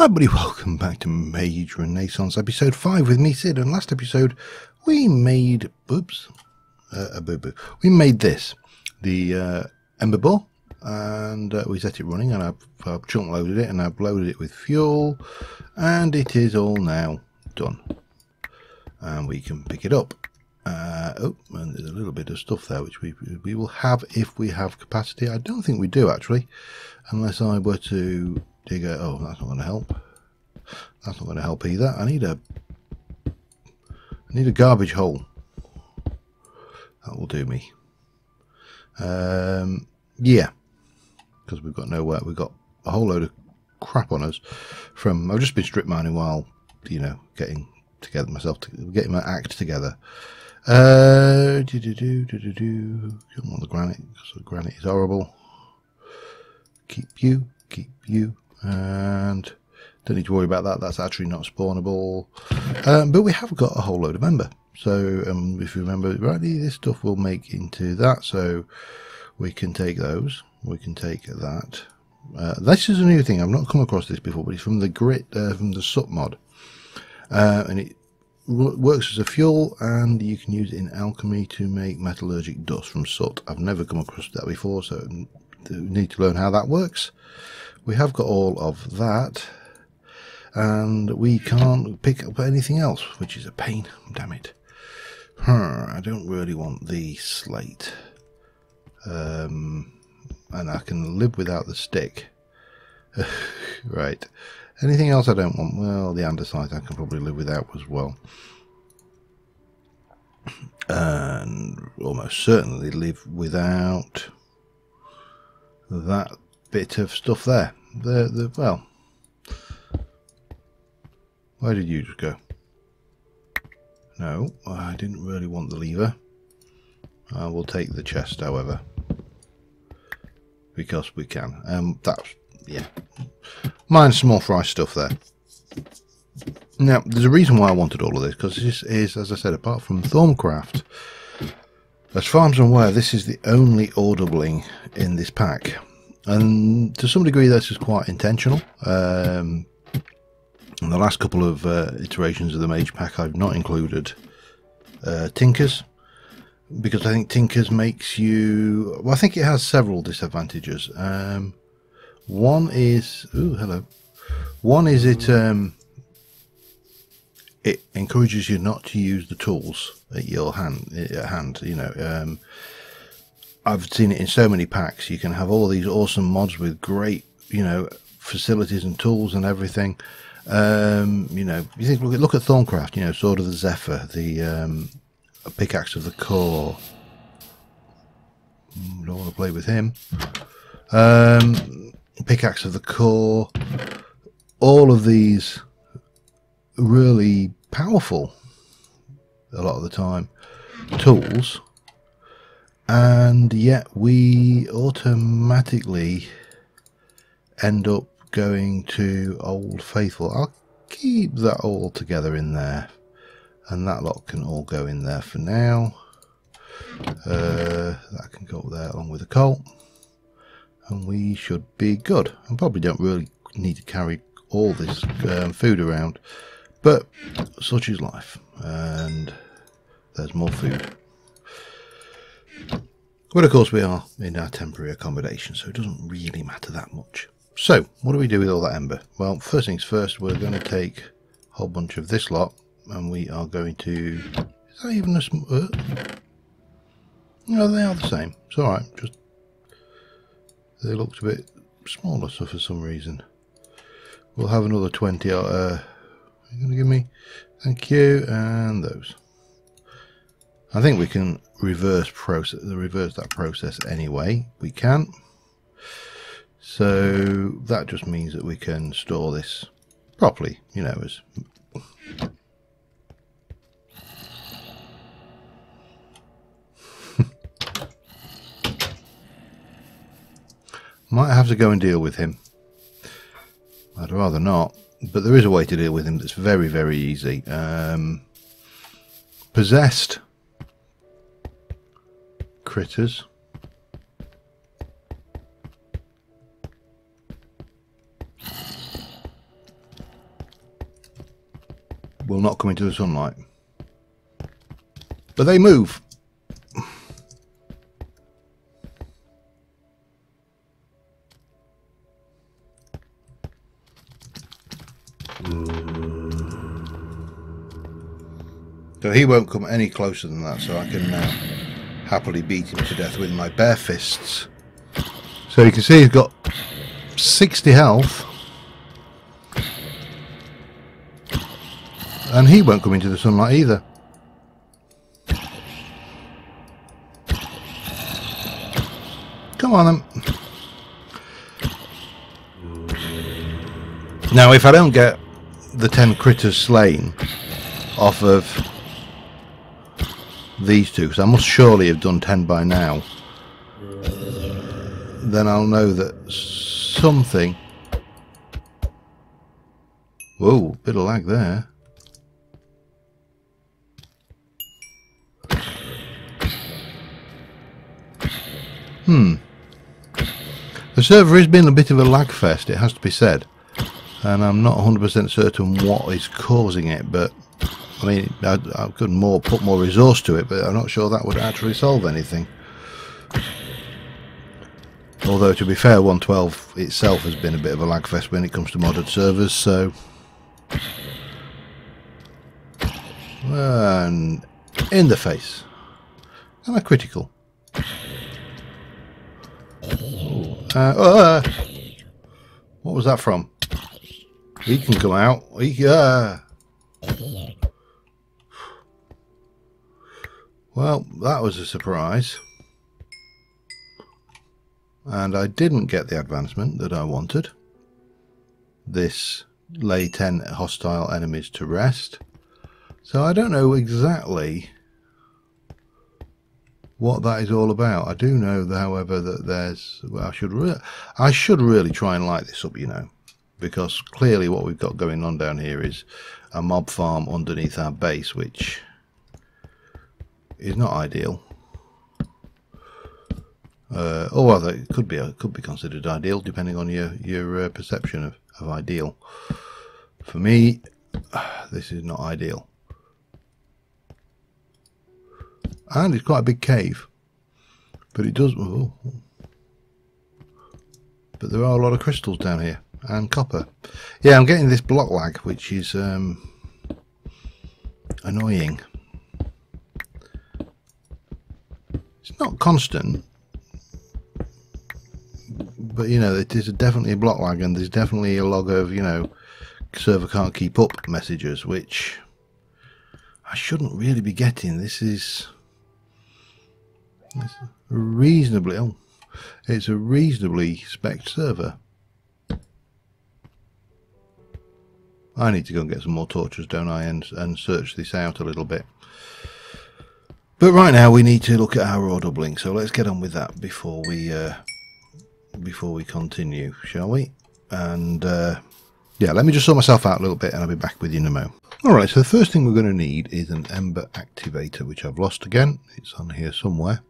Hi everybody, welcome back to Mage Renaissance episode 5 with me, Sid. And last episode we made, we made this, the Ember Ball, and we set it running, and I've chunk loaded it, and I've loaded it with fuel, and it is all now done. And we can pick it up. Oh, and there's a little bit of stuff there which we will have if we have capacity. I don't think we do actually, unless I were to dig a... Oh, that's not going to help. That's not going to help either. I need a garbage hole. That will do me. Yeah, because we've got nowhere. We've got a whole load of crap on us from... I've just been strip mining while, you know, getting together myself, getting my act together. Come on, the granite, because the granite is horrible. Keep you, and don't need to worry about that. That's actually not spawnable. But we have got a whole load of ember. So if you remember rightly, this stuff will make into that. So we can take those. We can take that. This is a new thing. I've not come across this before, but it's from the grit, from the soot mod, and it works as a fuel, and you can use it in alchemy to make metallurgic dust from soot. I've never come across that before, so need to learn how that works. We have got all of that, and we can't pick up anything else, which is a pain. Damn it. I don't really want the slate, and I can live without the stick. Right. Anything else I don't want? Well, the andesite I can probably live without as well. And almost certainly live without that bit of stuff there. Well, where did you just go? No, I didn't really want the lever. I will take the chest, however, because we can. That's, yeah. Minus small fry stuff there. Now, there's a reason why I wanted all of this, because this is, as I said, apart from Thorncraft, as far as I'm aware, this is the only audibling in this pack. And to some degree, this is quite intentional. In the last couple of iterations of the Mage pack, I've not included Tinkers, because I think Tinkers makes you... Well, I think it has several disadvantages. One is... Ooh, hello. One is it encourages you not to use the tools at your hand. You know, I've seen it in so many packs. You can have all these awesome mods with great, you know, facilities and tools and everything. You know, you think, look at Thorncraft. You know, Sword of the Zephyr, the Pickaxe of the Core. Don't want to play with him. Pickaxe of the Core. All of these really powerful, a lot of the time, tools, and yet we automatically end up going to Old Faithful. I'll keep that all together in there, and that lot can all go in there for now. That can go up there along with the coal, and we should be good. I probably don't really need to carry all this food around, but such is life, and there's more food. But of course we are in our temporary accommodation, so it doesn't really matter that much. So what do we do with all that ember? Well, first things first, we're going to take a whole bunch of this lot, and we are going to... Is that even a... No, they are the same. It's alright, just... They looked a bit smaller, so for some reason. We'll have another 20. You're going to give me... Thank you. And those. I think we can reverse that process anyway. We can. So that just means that we can store this properly, you know, as... Might have to go and deal with him. I'd rather not, but there is a way to deal with him that's very, very easy. Possessed critters. will not come into the sunlight. But they move. So he won't come any closer than that, so I can now happily beat him to death with my bare fists. So you can see he's got 60 health. And he won't come into the sunlight either. Come on then. Now if I don't get the 10 critters slain off of these two, because I must surely have done 10 by now, then I'll know that something... Whoa, bit of lag there. The server has been a bit of a lag fest, it has to be said, and I'm not 100% certain what is causing it, but I mean, I could put more resource to it, but I'm not sure that would actually solve anything. Although, to be fair, 1.12 itself has been a bit of a lag fest when it comes to modded servers, so... And in the face. Am I critical? What was that from? He can come out. Well, that was a surprise. And I didn't get the advancement that I wanted. This lay 10 hostile enemies to rest. So I don't know exactly what that is all about. I do know, however, that there's... Well, I should really try and light this up, you know, because clearly what we've got going on down here is a mob farm underneath our base, which is not ideal. Or rather, it could be considered ideal, depending on your perception of ideal. For me, this is not ideal. And it's quite a big cave, but it does... Oh, but there are a lot of crystals down here, and copper. Yeah, I'm getting this block lag, which is annoying. It's not constant, but you know, it is definitely a block lag, and there's definitely a log of, you know, server can't keep up messages, which I shouldn't really be getting. This is... It's a reasonably spec'd server. I need to go and get some more torches, don't I, and search this out a little bit. But right now we need to look at our ore doubling, so let's get on with that before we continue, shall we? And yeah, let me just sort myself out a little bit and I'll be back with you in a moment. Alright, so the first thing we're going to need is an ember activator, which I've lost again. It's on here somewhere.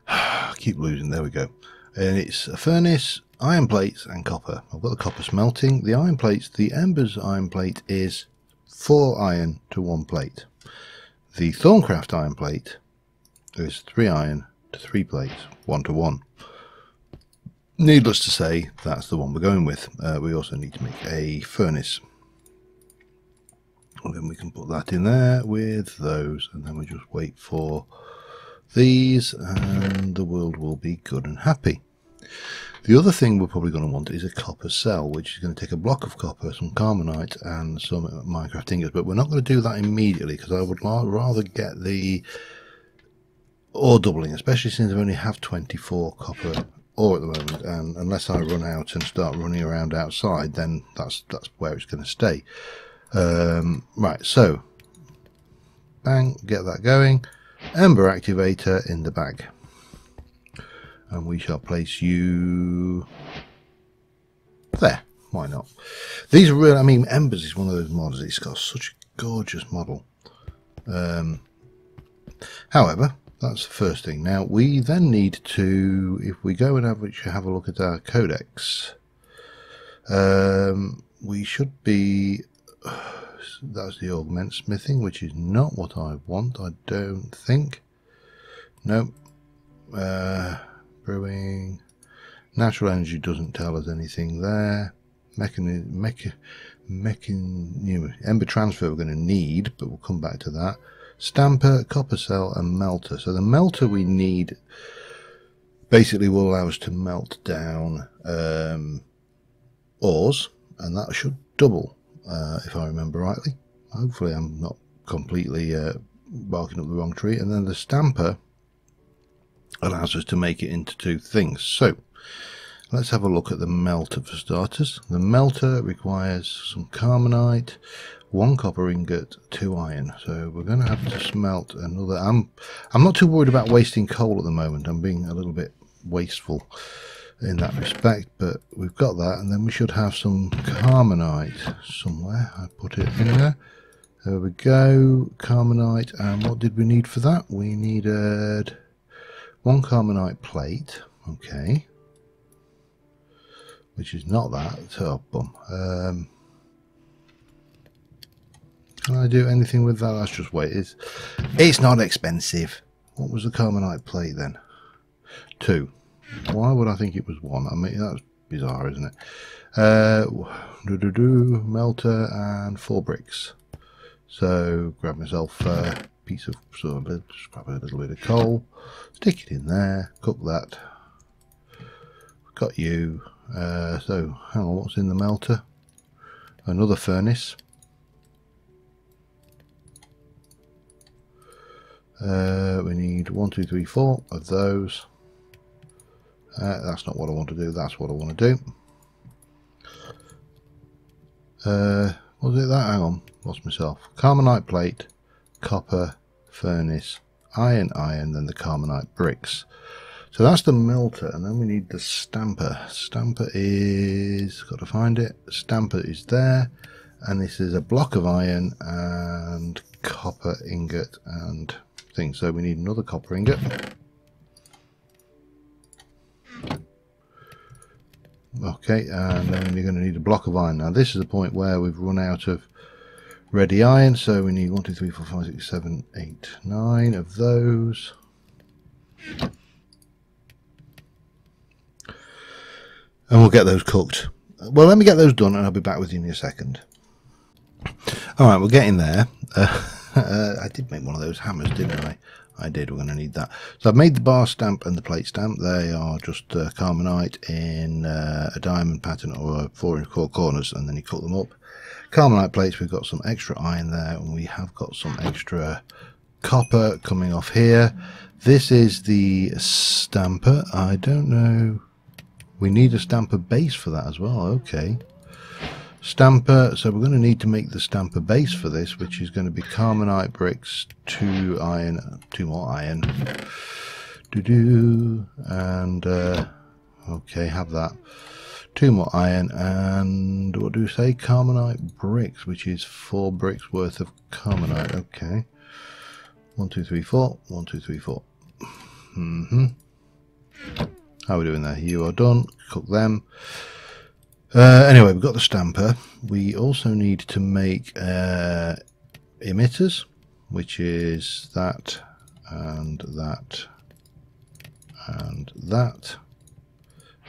I keep losing, there we go. And it's a furnace, iron plates and copper. I've got the copper smelting. The iron plates, the Embers iron plate is 4 iron to 1 plate. The Thorncraft iron plate is 3 iron to 3 plates, 1 to 1. Needless to say, that's the one we're going with. We also need to make a furnace. And then we can put that in there with those, and then we just wait for these, and the world will be good and happy. The other thing we're probably going to want is a copper cell, which is going to take a block of copper, some carbonite, and some Minecraft ingots. But we're not going to do that immediately, because I would rather get the ore doubling, especially since I only have 24 copper ore at the moment, and unless I run out and start running around outside, then that's where it's going to stay. Right, so bang, get that going. Ember activator in the bag, and we shall place you there. Why not? These are real. I mean, Embers is one of those models. It's got such a gorgeous model. However, that's the first thing. Now we then need to, if we go and have a look at our codex, we should be that's the augment smithing, which is not what I want, I don't think. Nope. Brewing. Natural energy doesn't tell us anything there. Ember transfer we're going to need, but we'll come back to that. Stamper, copper cell, and melter. So the melter we need basically will allow us to melt down ores, and that should double, if I remember rightly. Hopefully I'm not completely barking up the wrong tree. And then the stamper allows us to make it into two things. So let's have a look at the melter for starters. The melter requires some carbonite, 1 copper ingot, 2 iron. So we're going to have to smelt another. I'm not too worried about wasting coal at the moment. I'm being a little bit wasteful in that respect, but we've got that, and then we should have some carbonite somewhere. I put it in there. There we go, carbonite. And what did we need for that? We needed 1 carbonite plate. Okay. Which is not that. Oh, bum. Can I do anything with that? Let's just wait. It's not expensive. What was the carbonite plate then? 2. Why would I think it was 1? I mean, that's bizarre, isn't it? Melter and 4 bricks. So grab myself a piece of just grab a little bit of coal, stick it in there, cook that. Got you. So hang on, what's in the melter? Another furnace. We need 1, 2, 3, 4 of those. That's not what I want to do. That's what I want to do. Was it that? Hang on, lost myself. Carbonite plate, copper, furnace, iron, then the carbonite bricks. So that's the melter, and then we need the stamper. Stamper is, got to find it. Stamper is there, and this is a block of iron and copper ingot and things. So we need another copper ingot. Okay, and then you're going to need a block of iron. Now this is the point where we've run out of ready iron, so we need 1, 2, 3, 4, 5, 6, 7, 8, 9 of those. And we'll get those cooked. Well, let me get those done and I'll be back with you in a second. Alright, we're getting there. I did make one of those hammers, didn't I? I did, we're going to need that. So I've made the bar stamp and the plate stamp. They are just carbonite in a diamond pattern or 4 inch corners, and then you cut them up. Carbonite plates, we've got some extra iron there, and we have got some extra copper coming off here. This is the stamper. I don't know. We need a stamper base for that as well. Okay. Stamper, so we're going to need to make the stamper base for this, which is going to be carbonite bricks, 2 iron, 2 more iron, and okay, have that, 2 more iron, and what do we say, carbonite bricks, which is 4 bricks worth of carbonite. Okay, 1, 2, 3, 4, 1, 2, 3, 4. How are we doing there? You are done. Cook them. Anyway, we've got the stamper. We also need to make emitters, which is that and that and that.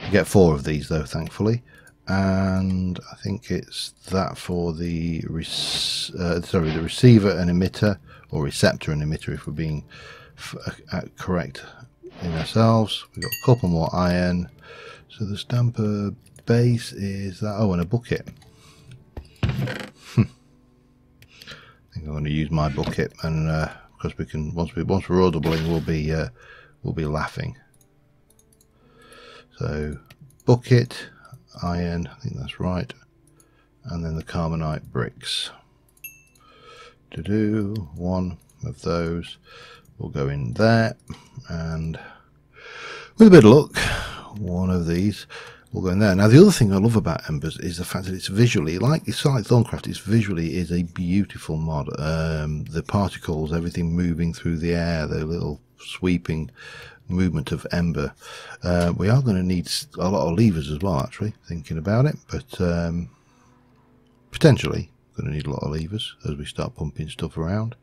You get 4 of these though, thankfully, and I think it's that for the the receiver and emitter, or receptor and emitter if we're being correct in ourselves. We've got a couple more iron. So the stamper base is that. Oh, and a bucket. I think I'm going to use my bucket, and because we can, once we're audibling, we'll be laughing. So bucket, iron, I think that's right, and then the carbonite bricks. To do 1 of those will go in there, and with a bit of luck, 1 of these will go in there. Now the other thing I love about Embers is the fact that it's visually, it's like Thorncraft, it's visually is a beautiful mod. The particles, everything moving through the air, the little sweeping movement of Ember. We are going to need a lot of levers as well, actually, thinking about it, but potentially going to need a lot of levers as we start pumping stuff around.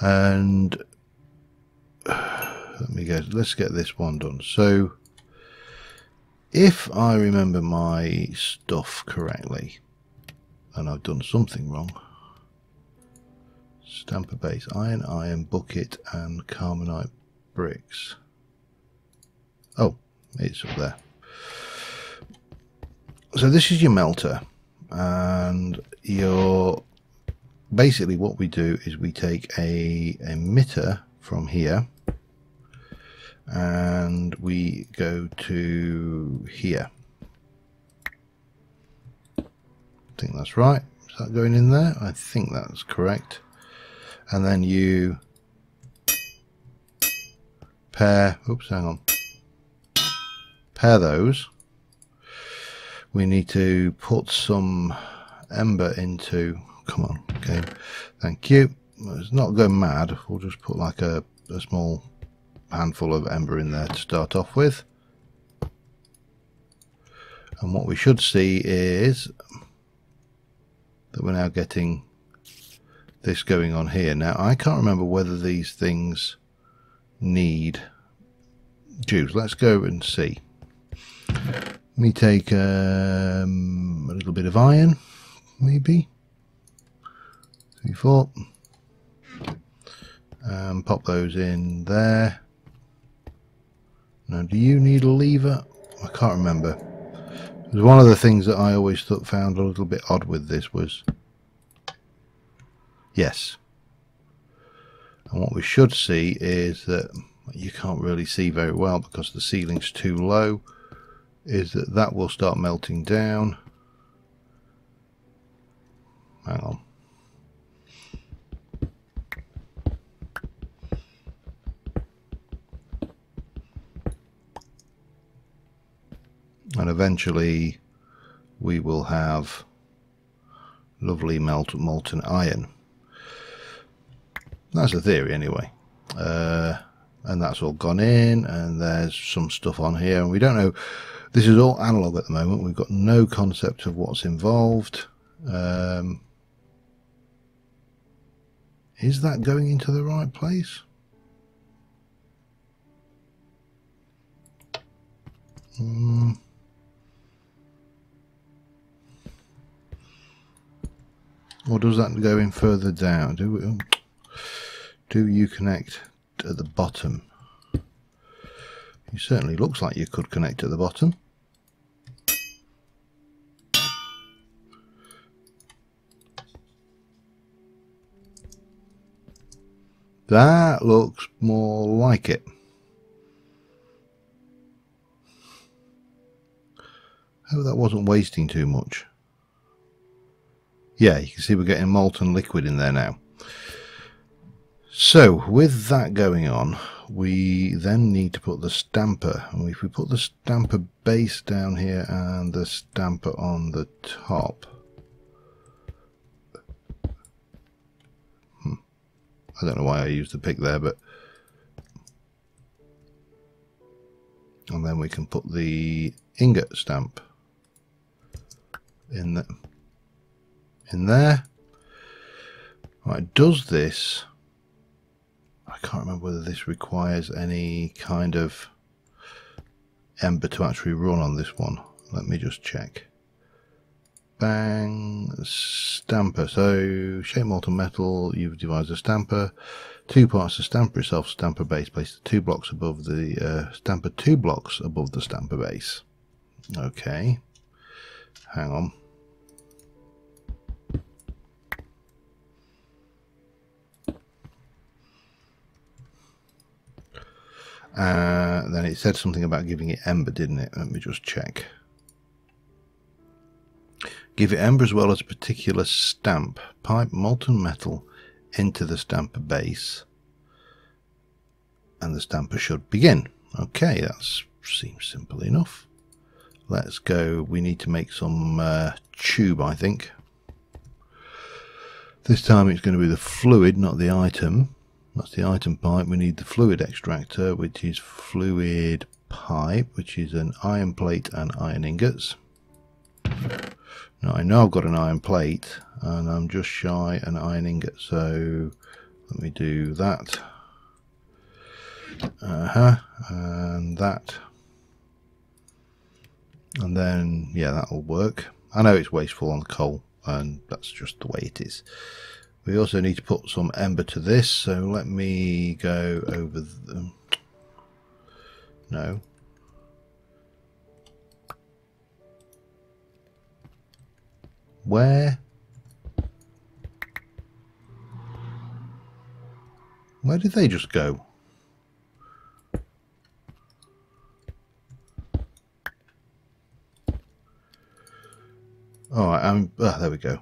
And let me go, let's get this one done. So if I remember my stuff correctly, and I've done something wrong, stamper base, iron bucket and carbonite bricks. Oh, it's up there. So this is your melter, and your basically what we do is we take a emitter from here and we go to here. I think that's right. Is that going in there? I think that's correct. And then you pair, oops, hang on, pair those. We need to put some ember into, come on, okay, thank you. It's not going mad, we'll just put like a small handful of ember in there to start off with. And what we should see is that we're now getting this going on here. Now I can't remember whether these things need juice. Let's go and see. Let me take a little bit of iron, maybe 3, 4, and pop those in there. Now, do you need a lever? I can't remember. One of the things that I always found a little bit odd with this was, yes. And what we should see is that you can't really see very well because the ceiling's too low, is that will start melting down. Hang on. And eventually we will have lovely molten iron. That's the theory anyway. And that's all gone in, and there's some stuff on here, and we don't know. This is all analog at the moment. We've got no concept of what's involved. Is that going into the right place? Or does that go in further down? Do you connect at the bottom? It certainly looks like you could connect at the bottom. That looks more like it. Hope that wasn't wasting too much. Yeah, you can see we're getting molten liquid in there now. So with that going on, we then need to put the stamper, and if we put the stamper base down here and the stamper on the top, I don't know why I used the pick there, but and then we can put the ingot stamp in there. Right, does this, I can't remember whether this requires any kind of ember to actually run on this one. Let me just check. Bang, stamper. So shape molten metal, you've devised a stamper. 2 parts of stamper itself, stamper base, place the 2 blocks above the stamper 2 blocks above the stamper base. Okay, hang on. Then it said something about giving it ember, didn't it? Let me just check. Give it ember as well as a particular stamp. Pipe molten metal into the stamper base, and the stamper should begin. Okay, that seems simple enough. Let's go. We need to make some tube, I think. This time it's going to be the fluid, not the item. That's the item pipe. We need the fluid extractor, which is fluid pipe, which is an iron plate and iron ingots. Now I know I've got an iron plate and I'm just shy an iron ingot, so let me do that. And that. And then, yeah, that'll work. I know it's wasteful on coal, and that's just the way it is. We also need to put some ember to this, so let me go over the... No. Where did they just go? Alright, there we go.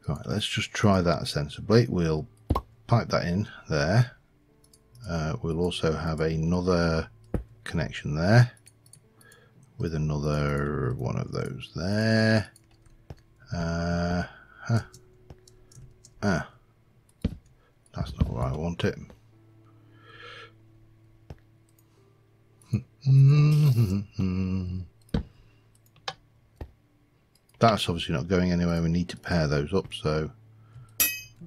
Right, let's just try that sensibly. We'll pipe that in there. We'll also have another connection there with another one of those there. That's not where I want it. That's obviously not going anywhere. We need to pair those up, so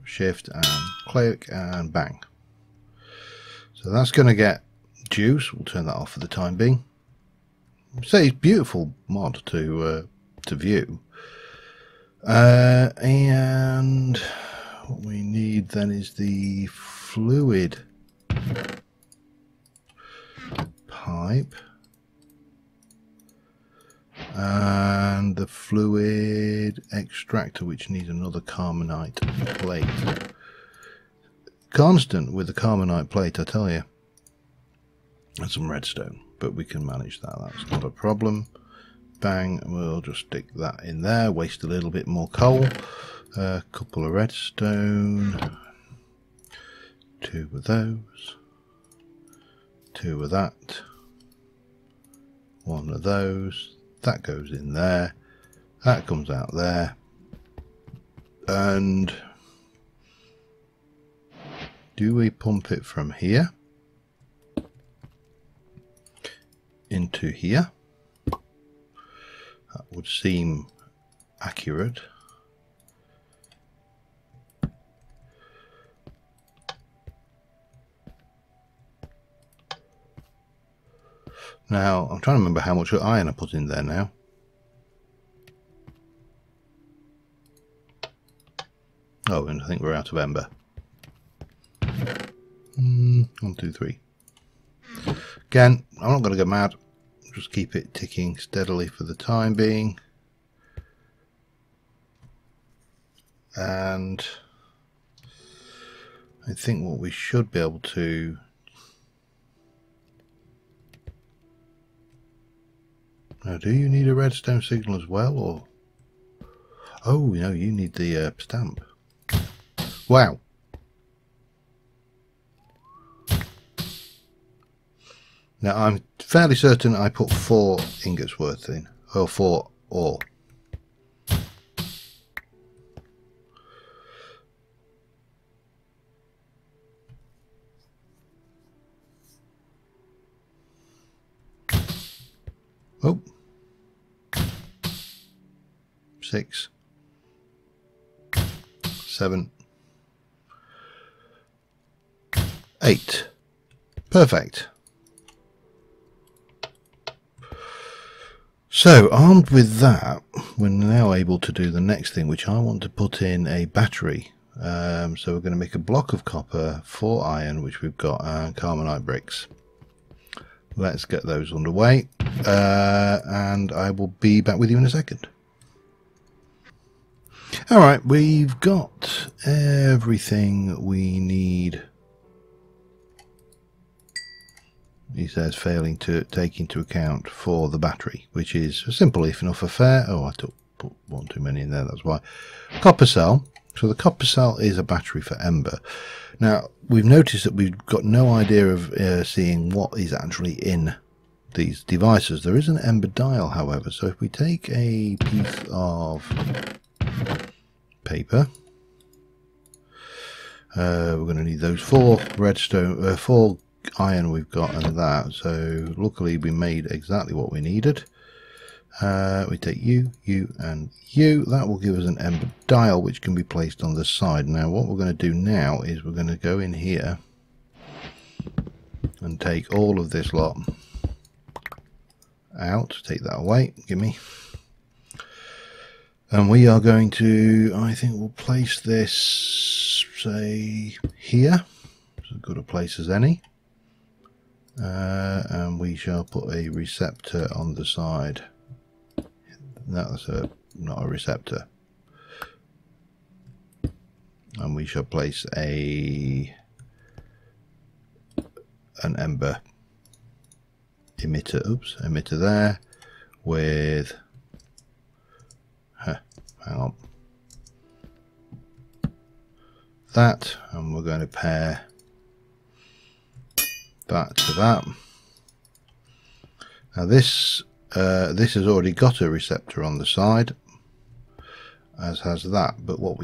shift and click and bang. So that's going to get juice. We'll turn that off for the time being. So it's beautiful mod to view. And what we need then is the fluid pipe and the fluid extractor, which needs another carbonite plate. Constant with the carbonite plate, I tell you. And some redstone, but we can manage that. That's not a problem. Bang, we'll just stick that in there. Waste a little bit more coal. A couple of redstone. 2 of those. 2 of that. 1 of those. That goes in there. That comes out there. And do we pump it from here into here? That would seem accurate. Now, I'm trying to remember how much iron I put in there now. Oh, and I think we're out of ember. 1, 2, 3. Again, I'm not going to go mad. Just keep it ticking steadily for the time being. And I think what we should be able to... Now, do you need a redstone signal as well, or... Oh, no, you need the stamp. Wow. Now, I'm fairly certain I put 4 ingots worth in, or 4 ore. Oh. 6. 7. 8. Perfect. So, armed with that, we're now able to do the next thing, which I want to put in a battery. So we're going to make a block of copper, 4 iron, which we've got, and carbonite bricks. Let's get those underway, and I will be back with you in a second. Alright, we've got everything we need. He says failing to take into account for the battery, which is a simple if enough affair. Oh, I put one too many in there, that's why. Copper cell. So the copper cell is a battery for Ember. Now, we've noticed that we've got no idea of seeing what is actually in these devices. There is an Ember dial, however. So if we take a piece of paper, we're going to need those 4 redstone, 4 iron we've got, and that. So luckily we made exactly what we needed. We take you, you, and you. That will give us an ember dial, which can be placed on the side. Now, what we're going to do now is we're going to go in here and take all of this lot out. Take that away. Give me. And we are going to, I think we'll place this, say, here. It's as good a place as any. And we shall put a receptor on the side. That's not a receptor. And we shall place an ember emitter there with, hang on, that, and we're going to pair that to that. Now this has already got a receptor on the side, as has that, but all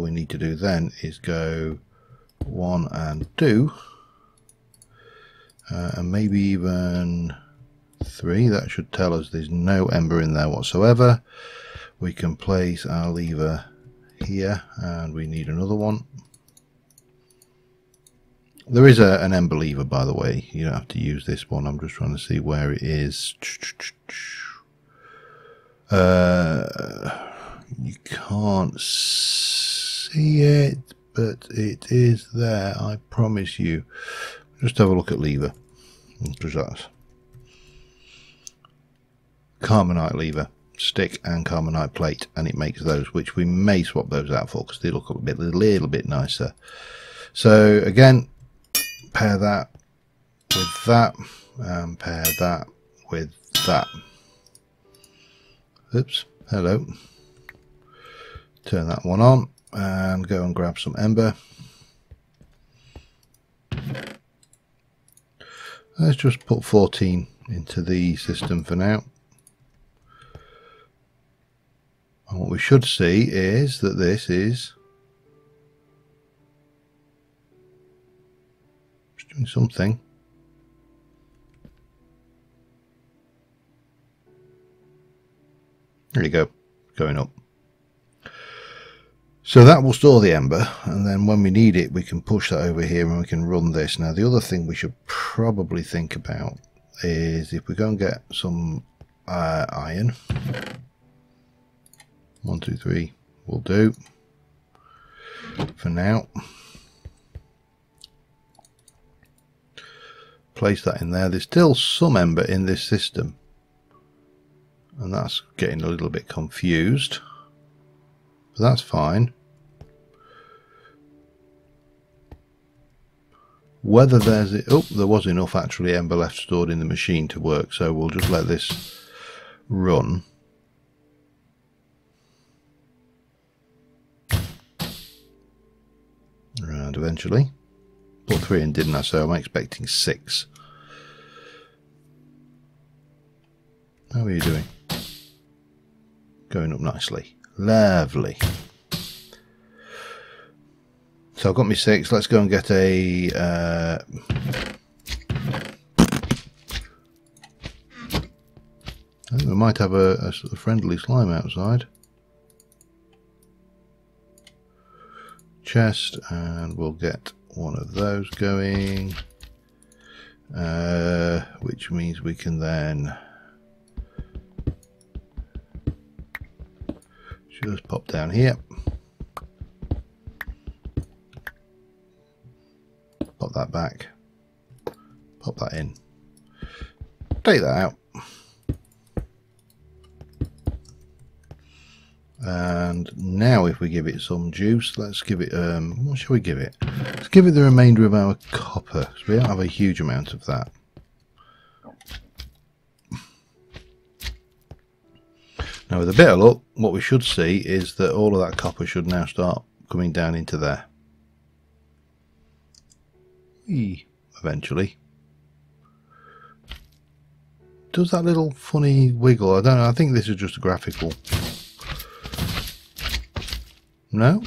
we need to do then is go 1 and 2, and maybe even 3. That should tell us there's no ember in there whatsoever. We can place our lever here, and we need another one. There is an ember lever, by the way. You don't have to use this one. I'm just trying to see where it is. You can't see it, but it is there, I promise you. Just have a look at lever. Just that. Carbonite lever, stick and carbonite plate, and it makes those, which we may swap those out for because they look a little bit nicer. So again, pair that with that, and pair that with that. Oops, hello. Turn that one on and go and grab some ember. Let's just put 14 into the system for now. And what we should see is that this is doing something. There you go, going up. So that will store the ember, and then when we need it we can push that over here and we can run this. Now the other thing we should probably think about is if we go and get some iron. 1, 2, 3 will do for now. Place that in there. There's still some ember in this system, and that's getting a little bit confused, but that's fine. Whether there's there was enough actually ember left stored in the machine to work, so we'll just let this run. And eventually put 3 in, didn't I? So I'm expecting 6. How are you doing? Going up nicely. Lovely. So I've got my 6. Let's go and get a I think we might have a friendly slime outside. Chest, and we'll get one of those going, which means we can then just pop down here, pop that back, pop that in, take that out, and now if we give it some juice, let's give it what shall we give it? Let's give it the remainder of our copper, because we don't have a huge amount of that. Now with a bit of luck, what we should see is that all of that copper should now start coming down into there. Eventually. Does that little funny wiggle? I don't know, I think this is just a graphical. No?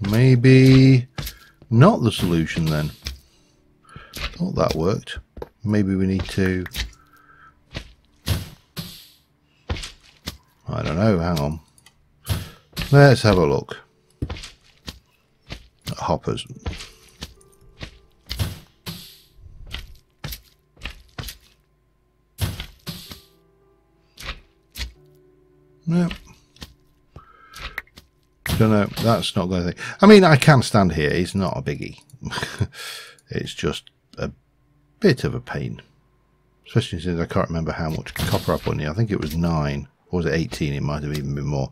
Maybe not the solution then. Thought that worked. Maybe we need to know, hang on. Let's have a look. Hoppers. No. Don't know. That's not going to. I mean, I can stand here. It's not a biggie. It's just a bit of a pain, especially since I can't remember how much copper I put in here. I think it was 9, or was it 18? It might have even been more.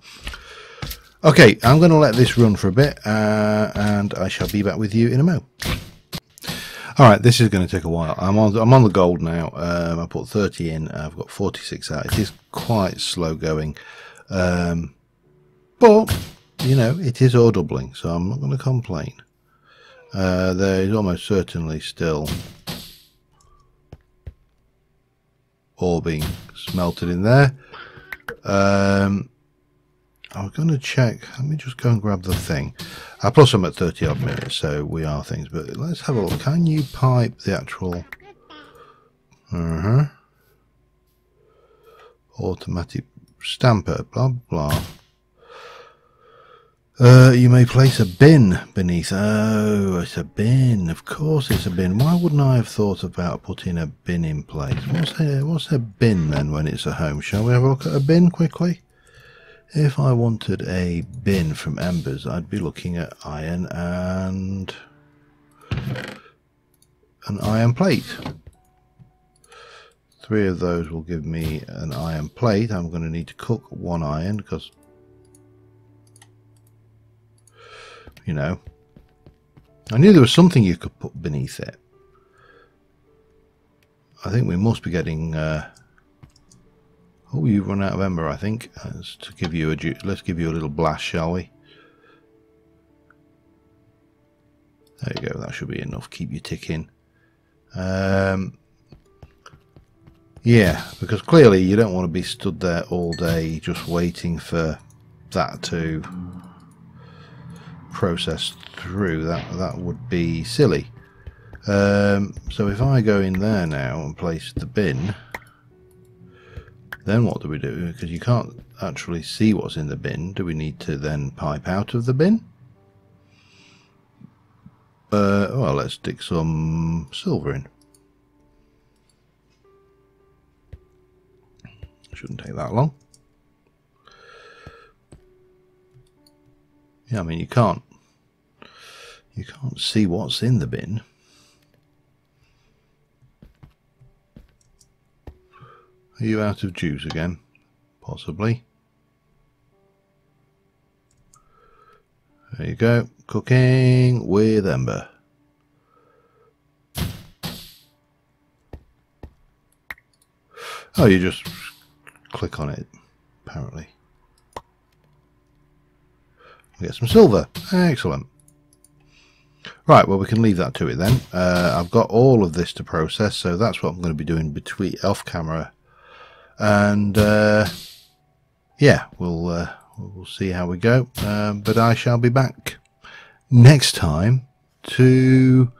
Okay, I'm going to let this run for a bit, and I shall be back with you in a mo. Alright, this is going to take a while. I'm on the gold now. I put 30 in. I've got 46 out. It is quite slow going. But, you know, it is ore doubling, so I'm not going to complain. There is almost certainly still ore being smelted in there. I'm going to check. Let me just go and grab the thing. Plus I'm at 30 odd minutes, so we are things. But let's have a look. Can you pipe the actual automatic stamper? Blah blah. You may place a bin beneath. Oh, it's a bin. Of course it's a bin. Why wouldn't I have thought about putting a bin in place? What's a bin then when it's a home? Shall we have a look at a bin quickly? If I wanted a bin from Embers, I'd be looking at iron and an iron plate. 3 of those will give me an iron plate. I'm going to need to cook 1 iron because, you know, I knew there was something you could put beneath it. I think we must be getting... oh, you've run out of ember, I think. Let's give you a little blast, shall we? There you go. That should be enough. Keep you ticking. Yeah, because clearly you don't want to be stood there all day just waiting for that to process through. That would be silly. So if I go in there now and place the bin, then what do we do? Because you can't actually see what's in the bin. Do we need to then pipe out of the bin? Well, let's stick some silver in. Shouldn't take that long. Yeah, I mean, you can't see what's in the bin. Are you out of juice again? Possibly. There you go. Cooking with Ember. Oh, you just click on it, apparently. Get some silver. Excellent. Right, well, we can leave that to it then. I've got all of this to process, so that's what I'm going to be doing off camera. And yeah, we'll see how we go. But I shall be back next time to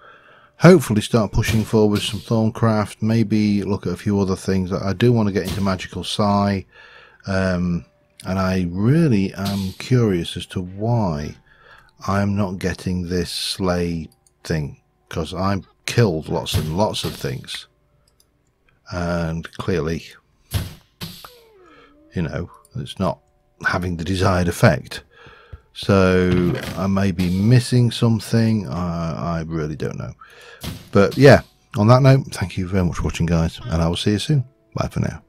hopefully start pushing forward some Thorncraft, maybe look at a few other things. I do want to get into Magical Psi, and I really am curious as to why I'm not getting this slay thing, because I've killed lots and lots of things, and clearly, you know, it's not having the desired effect. So I may be missing something. I really don't know. But yeah, on that note, thank you very much for watching, guys, and I will see you soon. Bye for now.